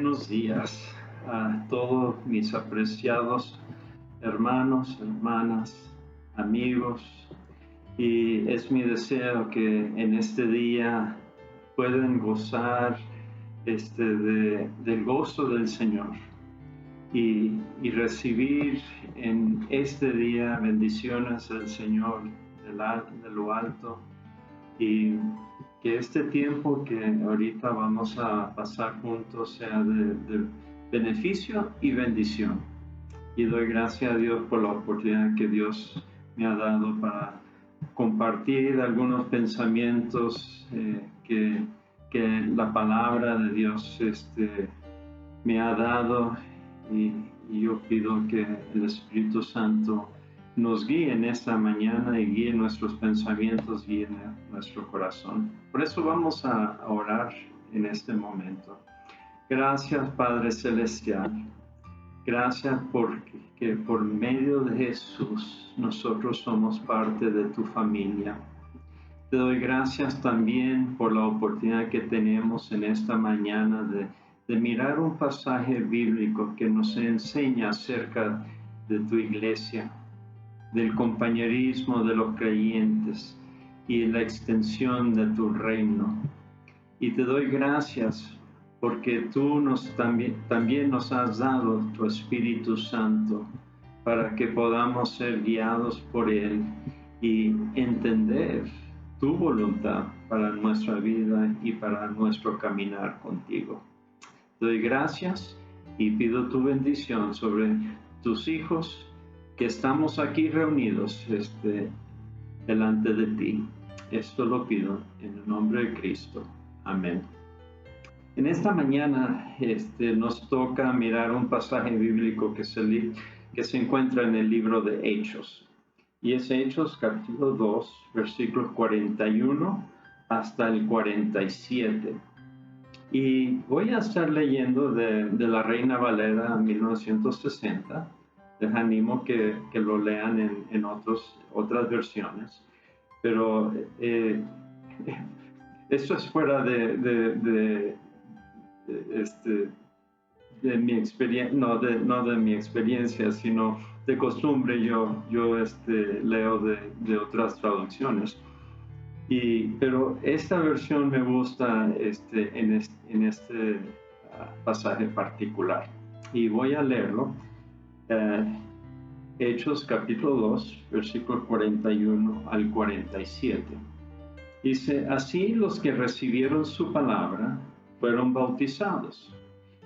buenos días a todos mis apreciados hermanos, hermanas, amigos. Y es mi deseo que en este día puedan gozar del gozo del Señor y recibir en este día bendiciones del Señor de lo alto, y que este tiempo que ahorita vamos a pasar juntos sea de beneficio y bendición. Y doy gracias a Dios por la oportunidad que Dios me ha dado para compartir algunos pensamientos que la palabra de Dios me ha dado, y yo pido que el Espíritu Santo nos guíe en esta mañana y guíe nuestros pensamientos, guíe nuestro corazón. Por eso vamos a orar en este momento. Gracias, Padre Celestial. Gracias porque por medio de Jesús nosotros somos parte de tu familia. Te doy gracias también por la oportunidad que tenemos en esta mañana de mirar un pasaje bíblico que nos enseña acerca de tu iglesia, del compañerismo de los creyentes y la extensión de tu reino. Y te doy gracias porque tú también nos has dado tu Espíritu Santo para que podamos ser guiados por Él y entender tu voluntad para nuestra vida y para nuestro caminar contigo. Te doy gracias y pido tu bendición sobre tus hijos que estamos aquí reunidos delante de ti. Esto lo pido en el nombre de Cristo. Amén. En esta mañana nos toca mirar un pasaje bíblico que se encuentra en el libro de Hechos. Y es Hechos capítulo 2, versículos 41 hasta el 47. Y voy a estar leyendo de la Reina Valera 1960. Les animo que lo lean en otras versiones. Pero esto es fuera de mi experiencia, no de mi experiencia, sino de costumbre. Yo leo de otras traducciones, pero esta versión me gusta en este pasaje particular, y voy a leerlo. Hechos capítulo 2, versículo 41 al 47. Dice: así los que recibieron su palabra fueron bautizados,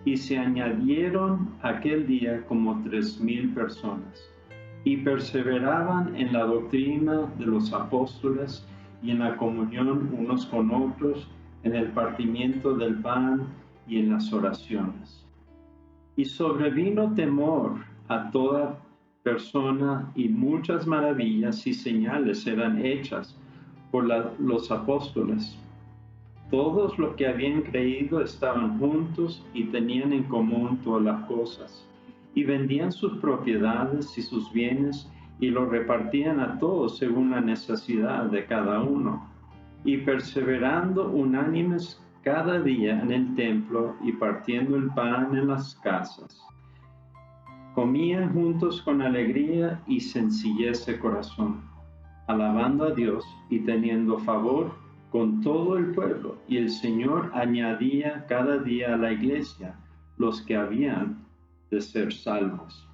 y se añadieron aquel día como 3,000 personas, y perseveraban en la doctrina de los apóstoles y en la comunión unos con otros, en el partimiento del pan y en las oraciones. Y sobrevino temor a toda persona, y muchas maravillas y señales eran hechas por los apóstoles. Todos los que habían creído estaban juntos y tenían en común todas las cosas, y vendían sus propiedades y sus bienes y los repartían a todos según la necesidad de cada uno, y perseverando unánimes cada día en el templo y partiendo el pan en las casas, comían juntos con alegría y sencillez de corazón, alabando a Dios y teniendo favor con todo el pueblo, y el Señor añadía cada día a la iglesia los que habían de ser salvos.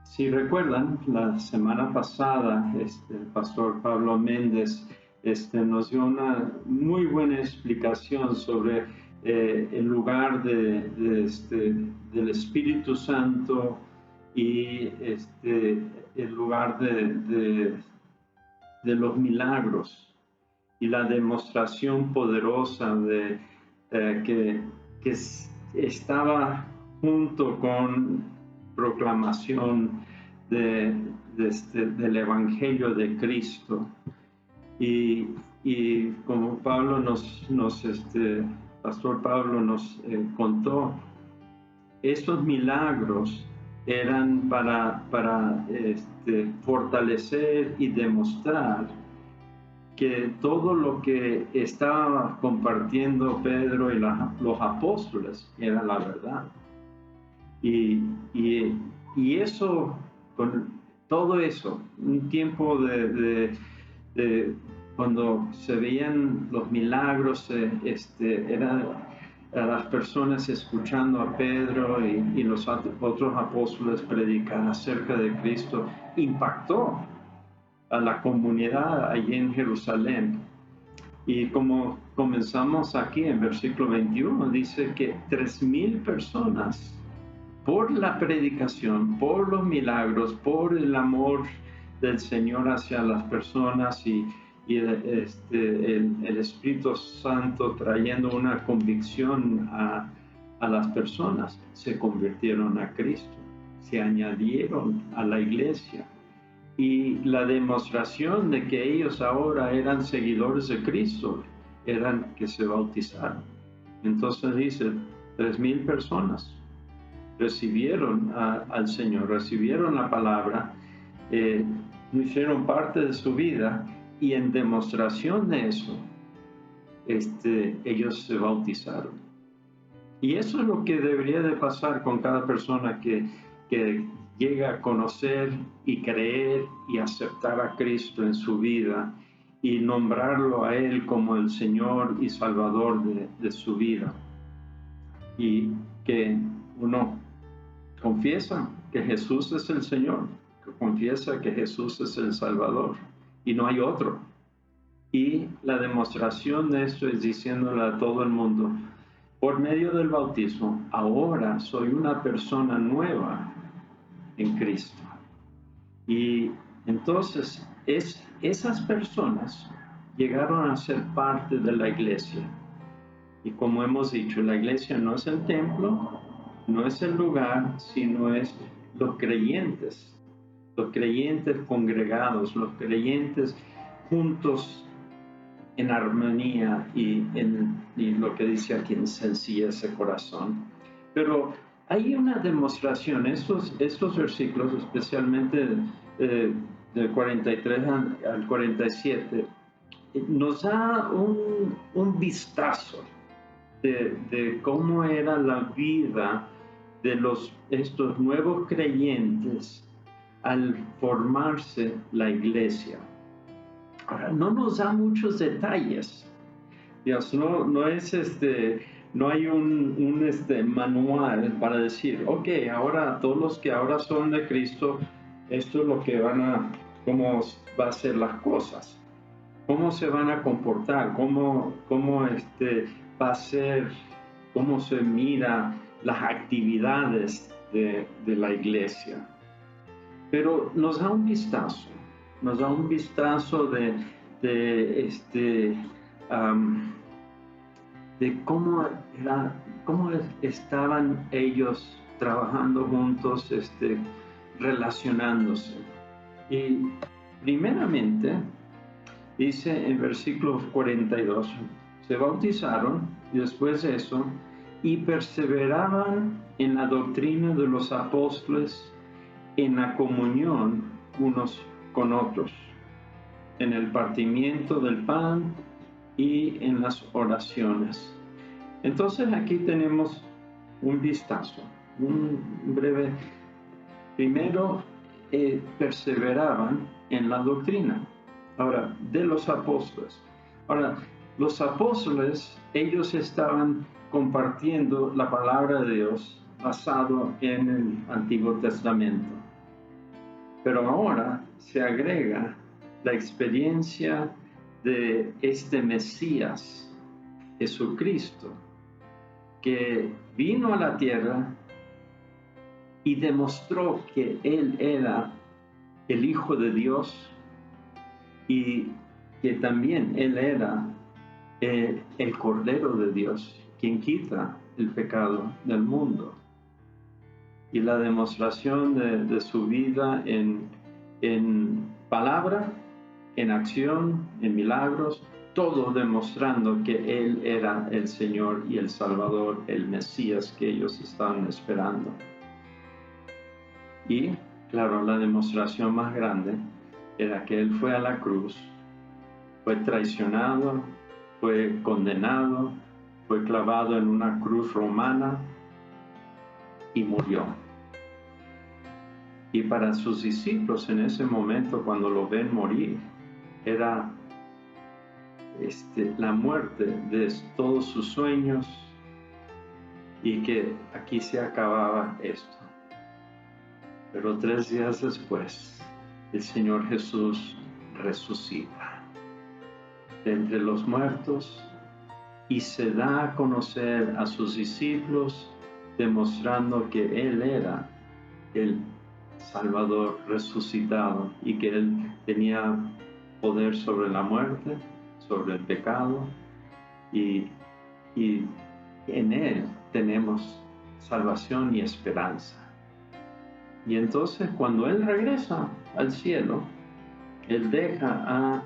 Si recuerdan, la semana pasada el pastor Pablo Méndez nos dio una muy buena explicación sobre el lugar del Espíritu Santo y el lugar de los milagros y la demostración poderosa que estaba junto con proclamación del Evangelio de Cristo. Y como Pastor Pablo nos contó, estos milagros eran para fortalecer y demostrar que todo lo que estaba compartiendo Pedro y los apóstoles era la verdad. Y, y, y eso, con todo eso, un tiempo de cuando se veían los milagros, eran a las personas escuchando a Pedro y los otros apóstoles predicar acerca de Cristo, impactó a la comunidad allí en Jerusalén. Y como comenzamos aquí en versículo 21, dice que 3,000 personas, por la predicación, por los milagros, por el amor del Señor hacia las personas y el Espíritu Santo trayendo una convicción a las personas, se convirtieron a Cristo, se añadieron a la iglesia. Y la demostración de que ellos ahora eran seguidores de Cristo eran que se bautizaron. Entonces dice, 3,000 personas recibieron al Señor, recibieron la palabra, hicieron parte de su vida, y en demostración de eso, ellos se bautizaron. Y eso es lo que debería de pasar con cada persona que llega a conocer y creer y aceptar a Cristo en su vida y nombrarlo a Él como el Señor y Salvador de su vida. Y que uno confiesa que Jesús es el Señor, que confiesa que Jesús es el Salvador y no hay otro. Y la demostración de esto es diciéndole a todo el mundo, por medio del bautismo, ahora soy una persona nueva en Cristo. Y entonces esas personas llegaron a ser parte de la iglesia. Y como hemos dicho, la iglesia no es el templo, no es el lugar, sino es los creyentes congregados, los creyentes juntos en armonía y lo que dice aquí en sencillez de corazón. Pero hay una demostración, estos versículos, especialmente del 43 al 47, nos da un vistazo de cómo era la vida de estos nuevos creyentes al formarse la iglesia. Ahora, no nos da muchos detalles. Dios, no es no hay un manual para decir, ok, ahora todos los que ahora son de Cristo, esto es lo que cómo va a ser las cosas, cómo se van a comportar, cómo va a ser, cómo se mira las actividades de la iglesia. Pero nos da un vistazo de cómo estaban ellos trabajando juntos, relacionándose. Y primeramente, dice en versículo 42, se bautizaron y después de eso, y perseveraban en la doctrina de los apóstoles, en la comunión unos con otros, en el partimiento del pan y en las oraciones. Entonces aquí tenemos un vistazo, un breve. Primero, perseveraban en la doctrina. Ahora, de los apóstoles. Ahora, los apóstoles, ellos estaban compartiendo la palabra de Dios basado en el Antiguo Testamento. Pero ahora se agrega la experiencia de este Mesías, Jesucristo, que vino a la tierra y demostró que Él era el Hijo de Dios y que también Él era el Cordero de Dios, quien quita el pecado del mundo. Y la demostración de su vida en palabra, en acción, en milagros, todo demostrando que Él era el Señor y el Salvador, el Mesías que ellos estaban esperando. Y, claro, la demostración más grande era que Él fue a la cruz fue traicionado, fue condenado, fue clavado en una cruz romana y murió. Y para sus discípulos en ese momento, cuando lo ven morir, era la muerte de todos sus sueños y que aquí se acababa esto. Pero 3 días después, el Señor Jesús resucita de entre los muertos y se da a conocer a sus discípulos, demostrando que Él era el Salvador resucitado y que Él tenía poder sobre la muerte, sobre el pecado, y en Él tenemos salvación y esperanza. Y entonces cuando Él regresa al cielo, Él deja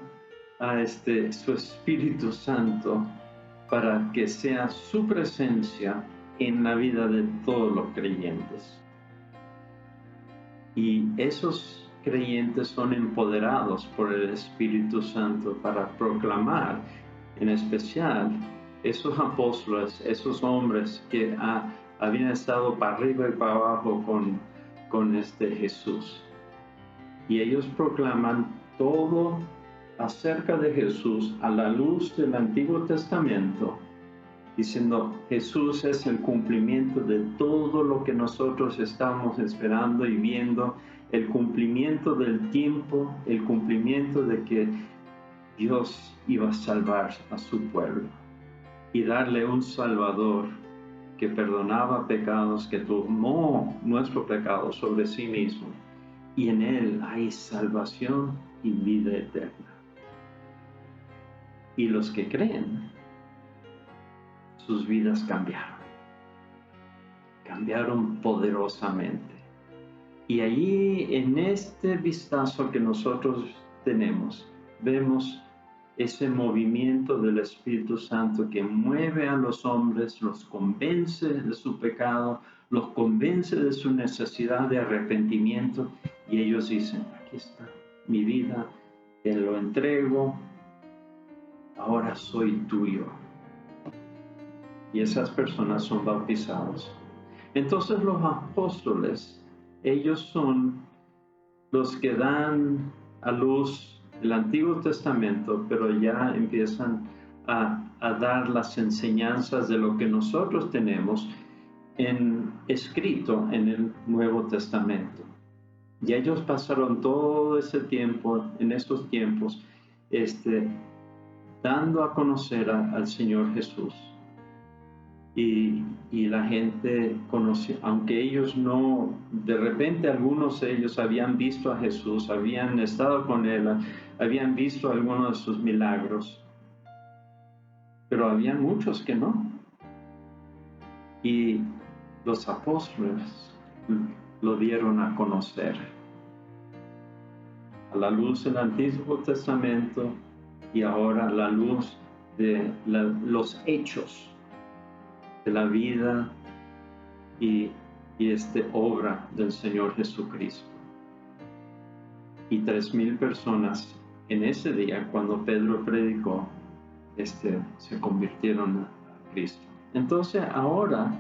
a su Espíritu Santo para que sea su presencia en la vida de todos los creyentes. Y esos creyentes son empoderados por el Espíritu Santo para proclamar, en especial, esos apóstoles, esos hombres que habían estado para arriba y para abajo con Jesús. Y ellos proclaman todo acerca de Jesús a la luz del Antiguo Testamento, diciendo, Jesús es el cumplimiento de todo lo que nosotros estamos esperando y viendo, el cumplimiento del tiempo, el cumplimiento de que Dios iba a salvar a su pueblo y darle un Salvador que perdonaba pecados, que tomó nuestro pecado sobre sí mismo, y en Él hay salvación y vida eterna. Y los que creen, sus vidas cambiaron poderosamente. Y allí, en este vistazo que nosotros tenemos, vemos ese movimiento del Espíritu Santo que mueve a los hombres, los convence de su pecado, los convence de su necesidad de arrepentimiento, y ellos dicen, aquí está mi vida, te lo entrego, ahora soy tuyo. Y esas personas son bautizados. Entonces los apóstoles, ellos son los que dan a luz el Antiguo Testamento, pero ya empiezan a dar las enseñanzas de lo que nosotros tenemos escrito en el Nuevo Testamento. Y ellos pasaron todo ese tiempo, en estos tiempos, dando a conocer al Señor Jesús. Y la gente conoció, aunque ellos no, de repente algunos de ellos habían visto a Jesús, habían estado con Él, habían visto algunos de sus milagros, pero había muchos que no. Y los apóstoles lo dieron a conocer a la luz del Antiguo Testamento y ahora a la luz de los hechos de la vida y obra del Señor Jesucristo. Y 3,000 personas en ese día, cuando Pedro predicó, se convirtieron a Cristo. Entonces ahora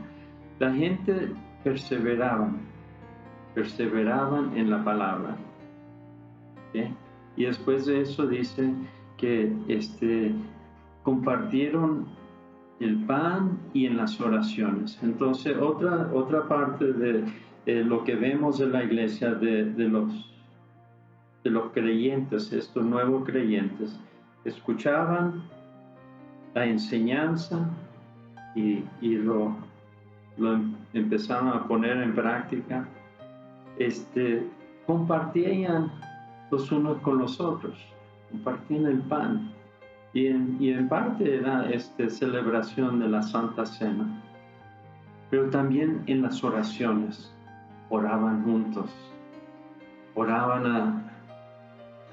la gente perseveraban en la palabra. ¿Sí? Y después de eso dice que compartieron el pan y en las oraciones. Entonces otra parte de lo que vemos de la iglesia, de los creyentes, estos nuevos creyentes, escuchaban la enseñanza y lo empezaron a poner en práctica, compartían los unos con los otros, compartían el pan. Y en parte era celebración de la Santa Cena, pero también en las oraciones, oraban juntos, oraban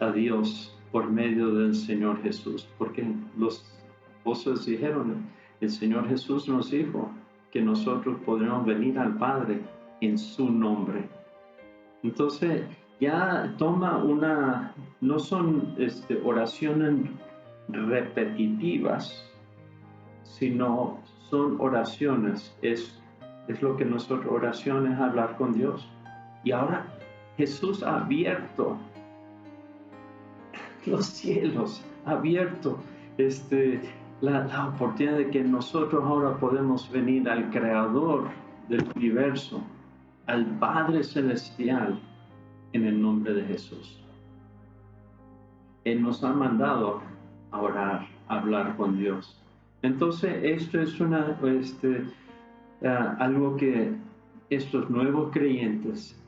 a Dios por medio del Señor Jesús, porque los apóstoles dijeron, el Señor Jesús nos dijo que nosotros podremos venir al Padre en su nombre. Entonces ya toma no son oraciones repetitivas, sino son oraciones. Es lo que nuestra oración es, hablar con Dios. Y ahora Jesús ha abierto los cielos, ha abierto la oportunidad de que nosotros ahora podemos venir al Creador del universo, al Padre Celestial, en el nombre de Jesús. Él nos ha mandado a orar, a hablar con Dios. Entonces, esto es algo que estos nuevos creyentes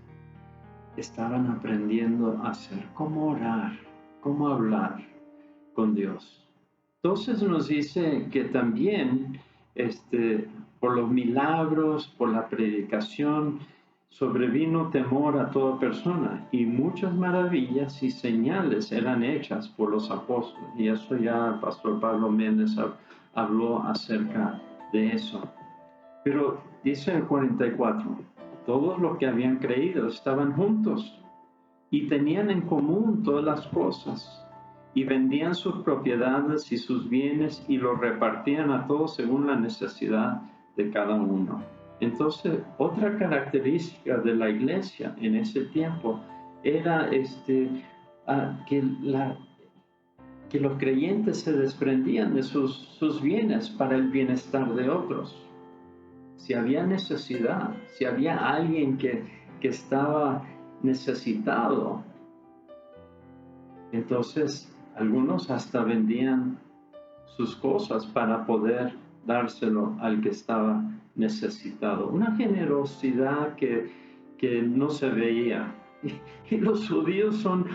estaban aprendiendo a hacer, cómo orar, cómo hablar con Dios. Entonces nos dice que también por los milagros, por la predicación, sobrevino temor a toda persona, y muchas maravillas y señales eran hechas por los apóstoles. Y eso ya el pastor Pablo Méndez habló acerca de eso. Pero dice el 44, todos los que habían creído estaban juntos y tenían en común todas las cosas, y vendían sus propiedades y sus bienes y los repartían a todos según la necesidad de cada uno. Entonces, otra característica de la iglesia en ese tiempo era que los creyentes se desprendían de sus bienes para el bienestar de otros. Si había necesidad, si había alguien que estaba necesitado, entonces algunos hasta vendían sus cosas para poder dárselo al que estaba necesitado. Una generosidad que no se veía. Y los judíos son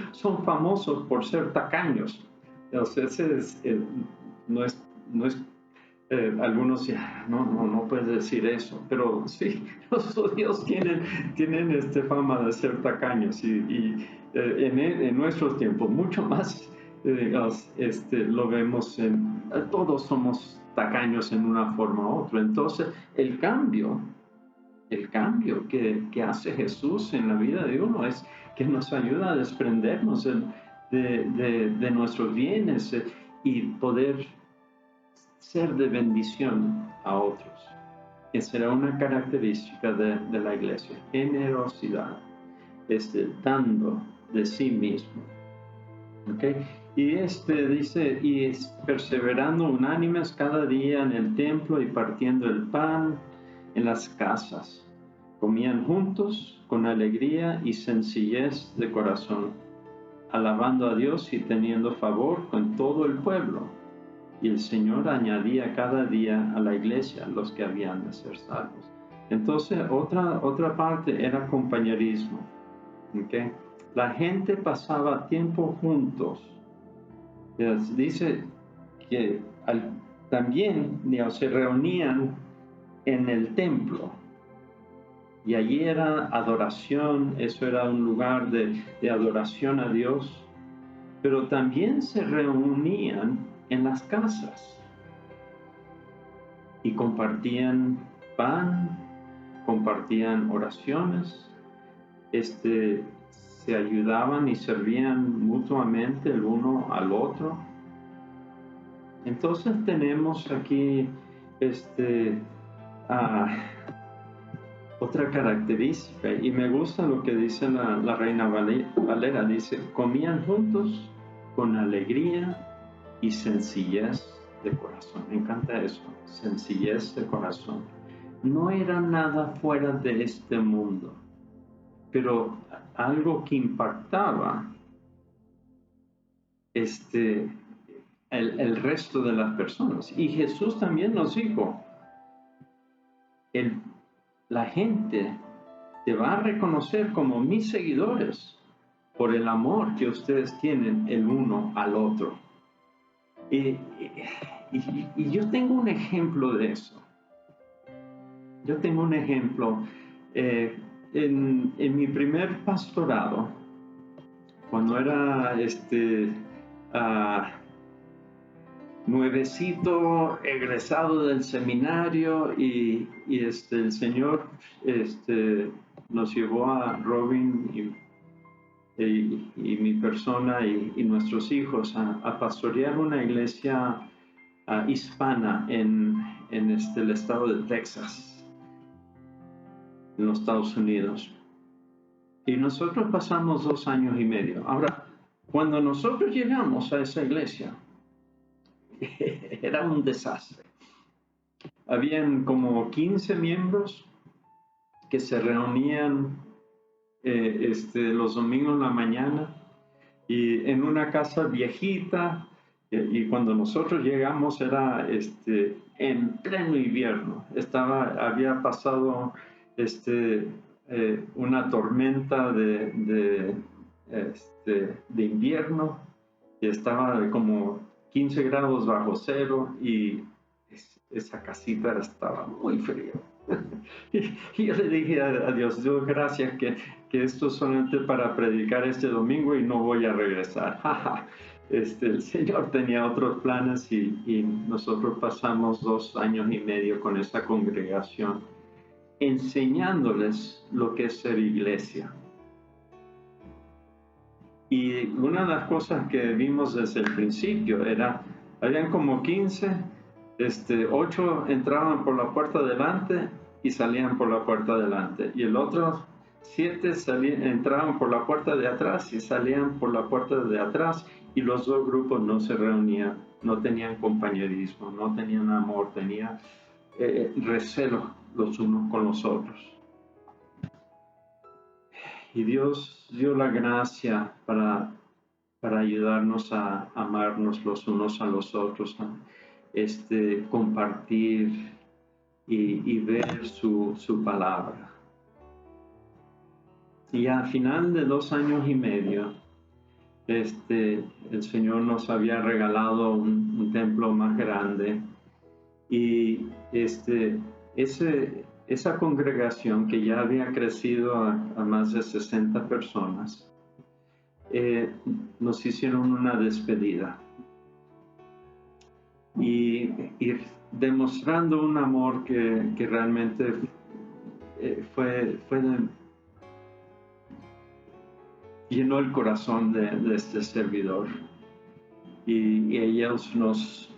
famosos por ser tacaños. Entonces, no es algunos no puedes decir eso, pero sí, los judíos tienen fama de ser tacaños, y en nuestros tiempos mucho más lo vemos todos somos tacaños en una forma u otra. Entonces el cambio que hace Jesús en la vida de uno es que nos ayuda a desprendernos de nuestros bienes y poder ser de bendición a otros, que será una característica de la iglesia. Generosidad, dando de sí mismo. ¿Okay? Y dice, y perseverando unánimes cada día en el templo y partiendo el pan en las casas. Comían juntos con alegría y sencillez de corazón, alabando a Dios y teniendo favor con todo el pueblo. Y el Señor añadía cada día a la iglesia los que habían de ser salvos. Entonces, otra parte era compañerismo. ¿Okay? La gente pasaba tiempo juntos. Dice que también se reunían en el templo. Y allí era adoración, eso era un lugar de adoración a Dios. Pero también se reunían en las casas y compartían pan, compartían oraciones, se ayudaban y servían mutuamente el uno al otro. Entonces tenemos aquí otra característica, y me gusta lo que dice la Reina Valera, dice, comían juntos con alegría y sencillez de corazón. Me encanta eso, sencillez de corazón. No era nada fuera de este mundo, pero algo que impactaba el resto de las personas. Y Jesús también nos dijo, la gente te va a reconocer como mis seguidores por el amor que ustedes tienen el uno al otro. Y yo tengo un ejemplo de eso. Yo tengo un ejemplo. En mi primer pastorado, cuando era nuevecito, egresado del seminario, y el Señor nos llevó a Robin y mi persona y nuestros hijos a pastorear una iglesia hispana en el estado de Texas, en los Estados Unidos. Y nosotros pasamos 2 años y medio. Ahora, cuando nosotros llegamos a esa iglesia, era un desastre. Habían como 15 miembros que se reunían los domingos en la mañana y en una casa viejita, y cuando nosotros llegamos era en pleno invierno. Había pasado una tormenta de invierno y estaba como 15 grados bajo cero y esa casita estaba muy fría. Y yo le dije a Dios, gracias que esto es solamente para predicar este domingo y no voy a regresar. El Señor tenía otros planes y nosotros pasamos 2 años y medio con esa congregación, enseñándoles lo que es ser iglesia. Y una de las cosas que vimos desde el principio habían como 15, 8 entraban por la puerta delante y salían por la puerta delante. Y el otro 7 entraban por la puerta de atrás y salían por la puerta de atrás. Y los 2 grupos no se reunían, no tenían compañerismo, no tenían amor, tenían recelo los unos con los otros. Y Dios dio la gracia para ayudarnos a amarnos los unos a los otros, a compartir y ver su palabra. Y al final de 2 años y medio, el Señor nos había regalado un templo más grande y esa congregación que ya había crecido a más de 60 personas, nos hicieron una despedida y demostrando un amor que realmente llenó el corazón de este servidor. Y ellos nos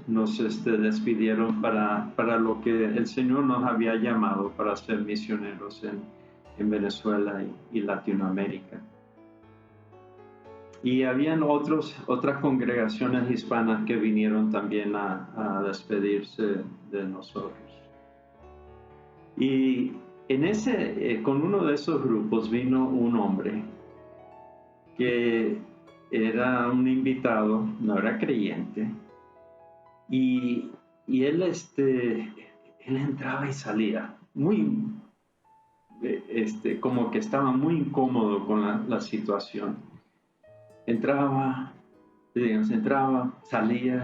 despidieron para lo que el Señor nos había llamado, para ser misioneros en Venezuela y Latinoamérica. Y habían otras congregaciones hispanas que vinieron también a despedirse de nosotros. Y con uno de esos grupos vino un hombre que era un invitado, no era creyente, y él entraba y salía, como que estaba muy incómodo con la situación. Entraba, salía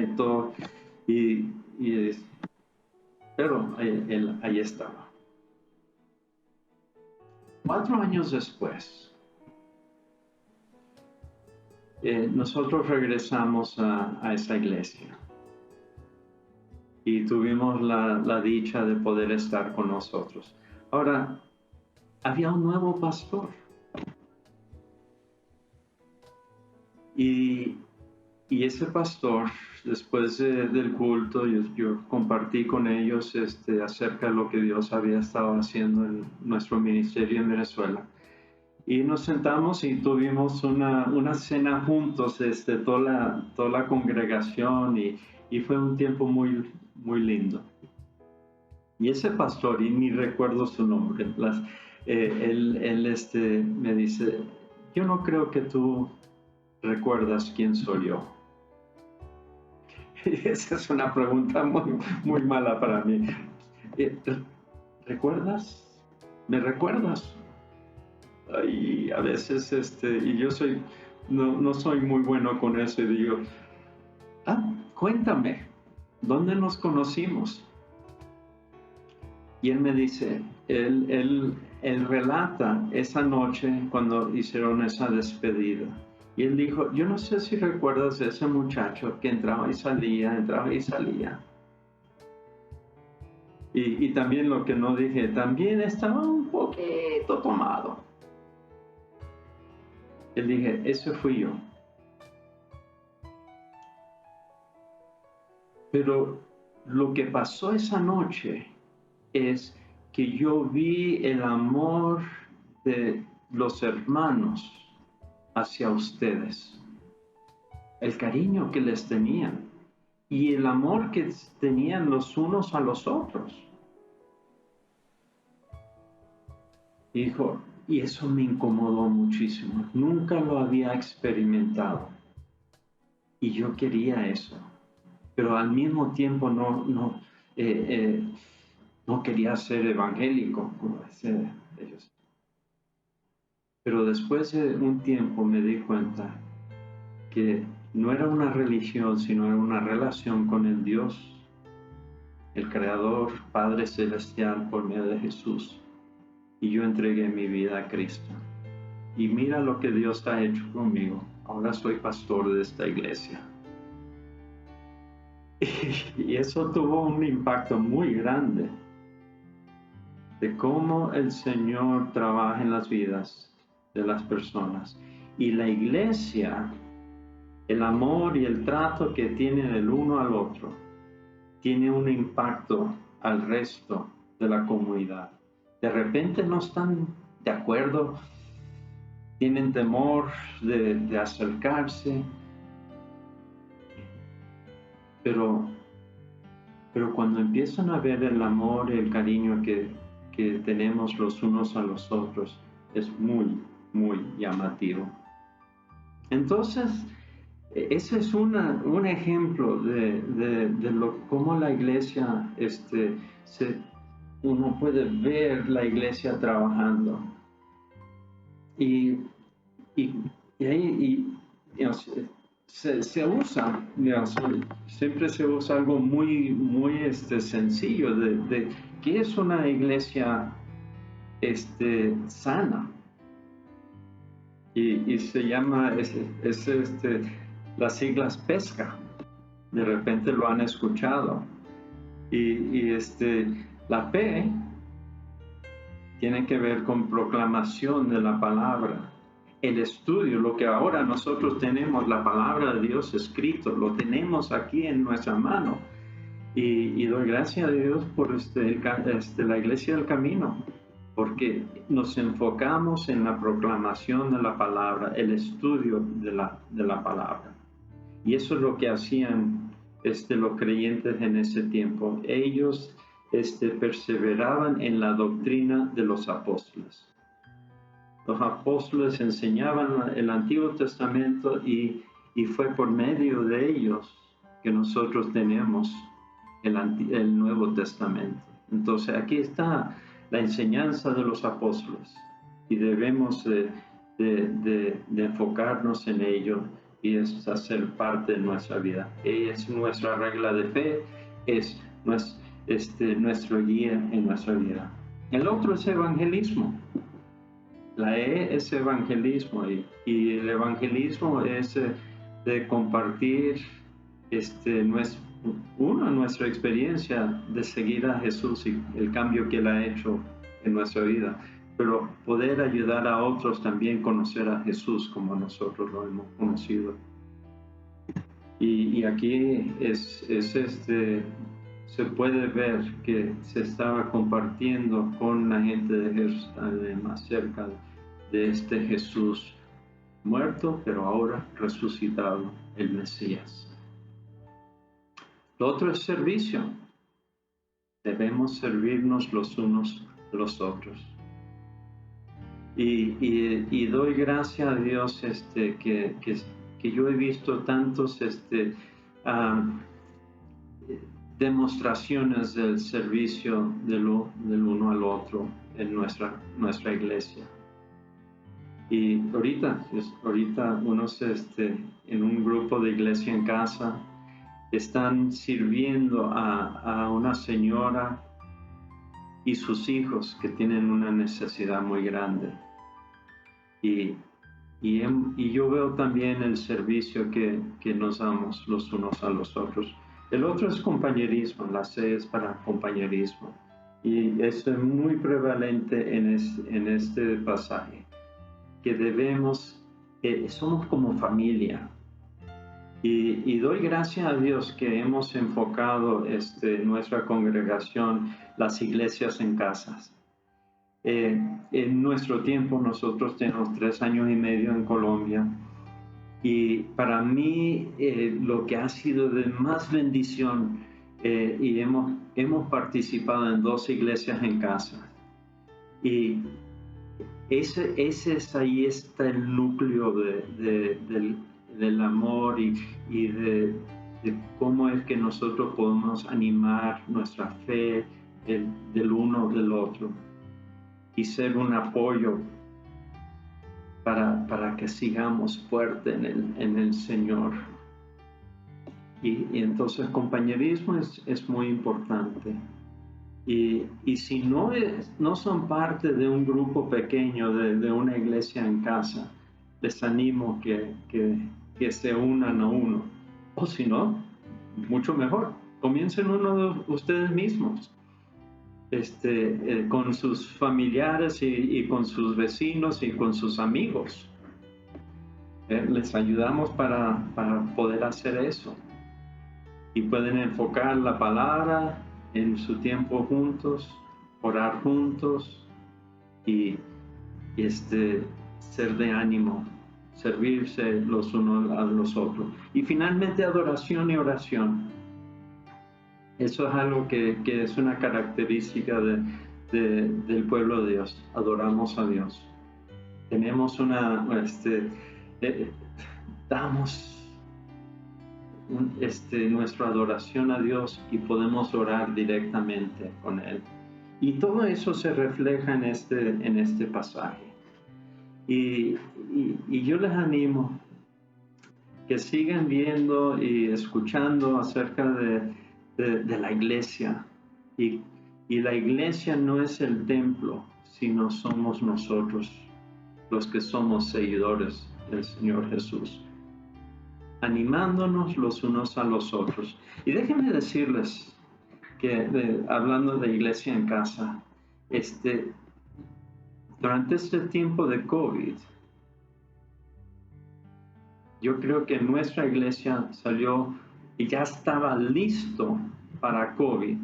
y todo, pero él ahí estaba. 4 años después, nosotros regresamos a esa iglesia y tuvimos la dicha de poder estar con nosotros. Ahora, había un nuevo pastor y ese pastor, después del culto, yo compartí con ellos acerca de lo que Dios había estado haciendo en nuestro ministerio en Venezuela. Y nos sentamos y tuvimos una cena juntos, toda la congregación, y fue un tiempo muy, muy lindo. Y ese pastor, y ni recuerdo su nombre, él me dice, yo no creo que tú recuerdas quién soy yo. Y esa es una pregunta muy, muy mala para mí. ¿Recuerdas? ¿Me recuerdas? Y a veces, y yo no soy muy bueno con eso, y digo, cuéntame, ¿dónde nos conocimos? Y él me dice, él relata esa noche cuando hicieron esa despedida. Y él dijo, yo no sé si recuerdas de ese muchacho que entraba y salía. Y también lo que no dije, también estaba un poquito tomado. Él dije, ese fui yo. Pero lo que pasó esa noche es que yo vi el amor de los hermanos hacia ustedes, el cariño que les tenían y el amor que tenían los unos a los otros. Dijo, y eso me incomodó muchísimo. Nunca lo había experimentado. Y yo quería eso. Pero al mismo tiempo no quería ser evangélico, como decían ellos. Pero después de un tiempo me di cuenta que no era una religión, sino era una relación con el Dios, el Creador, Padre Celestial, por medio de Jesús. Y yo entregué mi vida a Cristo. Y mira lo que Dios ha hecho conmigo. Ahora soy pastor de esta iglesia. Y eso tuvo un impacto muy grande de cómo el Señor trabaja en las vidas de las personas. Y la iglesia, el amor y el trato que tienen el uno al otro, tiene un impacto al resto de la comunidad. De repente no están de acuerdo, tienen temor de acercarse, pero cuando empiezan a ver el amor y el cariño que tenemos los unos a los otros, es muy, muy llamativo. Entonces, ese es un ejemplo de cómo la iglesia, uno puede ver la iglesia trabajando. Y se usa, siempre se usa algo muy, muy sencillo de qué es una iglesia sana. Y se llama, las siglas PESCA. De repente lo han escuchado. Y la P tiene que ver con proclamación de la palabra. El estudio, lo que ahora nosotros tenemos, la palabra de Dios escrito, lo tenemos aquí en nuestra mano. Y doy gracias a Dios por la Iglesia del Camino, porque nos enfocamos en la proclamación de la palabra, el estudio de la palabra. Y eso es lo que hacían los creyentes en ese tiempo. Ellos perseveraban en la doctrina de los apóstoles. Los apóstoles enseñaban el Antiguo Testamento y fue por medio de ellos que nosotros tenemos el Nuevo Testamento. Entonces aquí está la enseñanza de los apóstoles y debemos de enfocarnos en ello y es hacer parte de nuestra vida. Es nuestra regla de fe, es nuestro guía en nuestra vida. El otro es evangelismo. La E es evangelismo y el evangelismo es de compartir nuestra experiencia de seguir a Jesús y el cambio que Él ha hecho en nuestra vida, pero poder ayudar a otros también a conocer a Jesús como nosotros lo hemos conocido. Y aquí se puede ver que se estaba compartiendo con la gente de Jerusalén más cerca de este Jesús muerto, pero ahora resucitado, el Mesías. Lo otro es servicio. Debemos servirnos los unos a los otros. Y doy gracias a Dios que yo he visto tantos demostraciones del servicio del uno al otro en nuestra iglesia. Y ahorita unos en un grupo de iglesia en casa están sirviendo a una señora y sus hijos que tienen una necesidad muy grande. Y yo veo también el servicio que nos damos los unos a los otros. El otro es compañerismo, la C es para compañerismo. Y es muy prevalente en este pasaje, que debemos somos como familia. Y doy gracias a Dios que hemos enfocado nuestra congregación, las iglesias en casas. En nuestro tiempo, nosotros tenemos 3 años y medio en Colombia. Y para mí, lo que ha sido de más bendición, y hemos participado en 2 iglesias en casa. Y ahí está el núcleo del amor y de cómo es que nosotros podemos animar nuestra fe del uno del otro y ser un apoyo para que sigamos fuerte en el Señor. Y entonces el compañerismo es muy importante. Y si no son parte de un grupo pequeño, de una iglesia en casa, les animo que se unan a uno. O si no, mucho mejor, comiencen uno de ustedes mismos, con sus familiares y con sus vecinos y con sus amigos. Les ayudamos para poder hacer eso. Y pueden enfocar la palabra en su tiempo juntos, orar juntos y ser de ánimo, servirse los unos a los otros. Y finalmente adoración y oración. Eso es algo que es una característica del pueblo de Dios. Adoramos a Dios. Tenemos damos nuestra adoración a Dios y podemos orar directamente con Él. Y todo eso se refleja en este pasaje. Y yo les animo que sigan viendo y escuchando acerca de la iglesia. Y la iglesia no es el templo, sino somos nosotros, los que somos seguidores del Señor Jesús, animándonos los unos a los otros. Y déjenme decirles que, hablando de iglesia en casa, durante este tiempo de COVID, yo creo que nuestra iglesia salió y ya estaba listo para COVID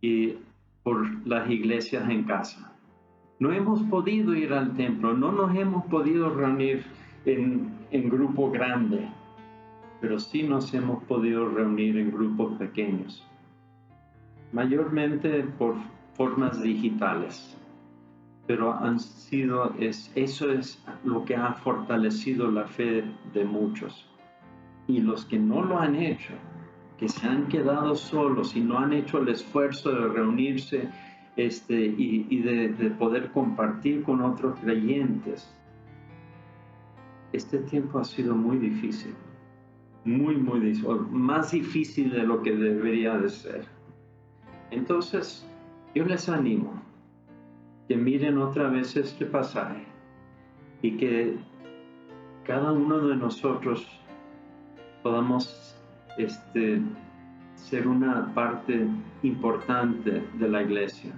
y por las iglesias en casa. No hemos podido ir al templo, no nos hemos podido reunir en grupo grande, pero sí nos hemos podido reunir en grupos pequeños, mayormente por formas digitales, pero eso es lo que ha fortalecido la fe de muchos. Y los que no lo han hecho, que se han quedado solos y no han hecho el esfuerzo de reunirse y de poder compartir con otros creyentes, este tiempo ha sido muy difícil, muy difícil, más difícil de lo que debería de ser. Entonces, yo les animo que miren otra vez este pasaje y que cada uno de nosotros podamos ser una parte importante de la iglesia,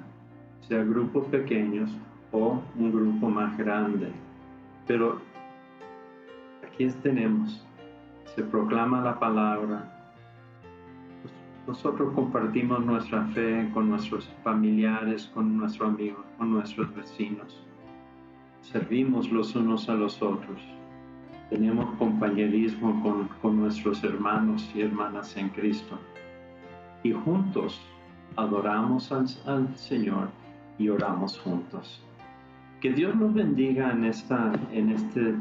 sea grupos pequeños o un grupo más grande. Pero aquí tenemos, se proclama la palabra, nosotros compartimos nuestra fe con nuestros familiares, con nuestros amigos, con nuestros vecinos, servimos los unos a los otros, tenemos compañerismo con nuestros hermanos y hermanas en Cristo. Y juntos adoramos al Señor y oramos juntos. Que Dios nos bendiga en este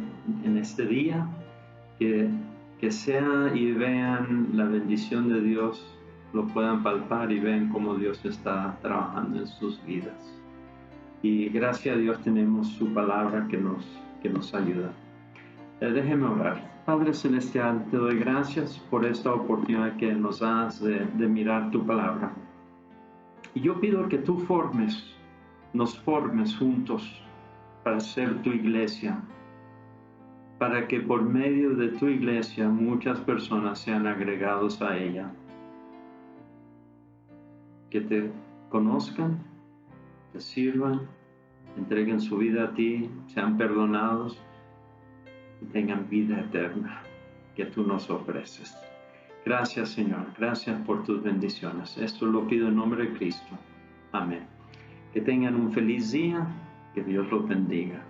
día, que sea y vean la bendición de Dios, lo puedan palpar y vean cómo Dios está trabajando en sus vidas. Y gracias a Dios tenemos su palabra que nos ayuda. Déjeme orar. Padre Celestial, te doy gracias por esta oportunidad que nos das de mirar tu palabra. Y yo pido que tú nos formes juntos para ser tu iglesia, para que por medio de tu iglesia muchas personas sean agregados a ella, que te conozcan, te sirvan, entreguen su vida a ti, sean perdonados y tengan vida eterna que tú nos ofreces. Gracias, Señor. Gracias por tus bendiciones. Esto lo pido en nombre de Cristo. Amén. Que tengan un feliz día. Que Dios los bendiga.